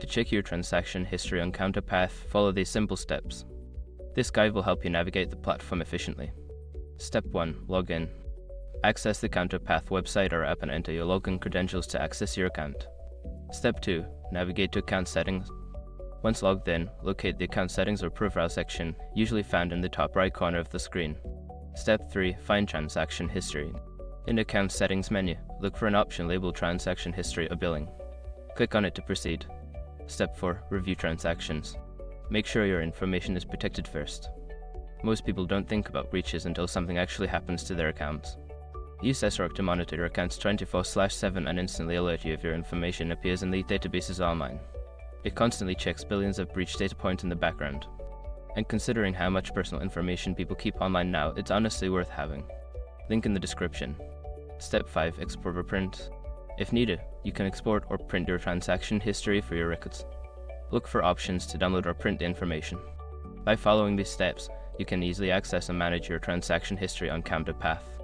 check your transaction history on CounterPath, follow these simple steps. This guide will help you navigate the platform efficiently. Step 1. Log in. Access the CounterPath website or app and enter your login credentials to access your account. Step 2. Navigate to Account Settings. Once logged in, locate the Account Settings or Profile section, usually found in the top right corner of the screen. Step 3. Find Transaction History. In the Account Settings menu, look for an option labeled Transaction History or Billing. Click on it to proceed. Step 4. Review transactions. Make sure your information is protected first. Most people don't think about breaches until something actually happens to their accounts. Use SROC to monitor your accounts 24/7 and instantly alert you if your information appears in leaked databases online. It constantly checks billions of breach data points in the background. And considering how much personal information people keep online now, it's honestly worth having. Link in the description. Step 5. Export or print. If needed, you can export or print your transaction history for your records. Look for options to download or print the information. By following these steps, you can easily access and manage your transaction history on CounterPath.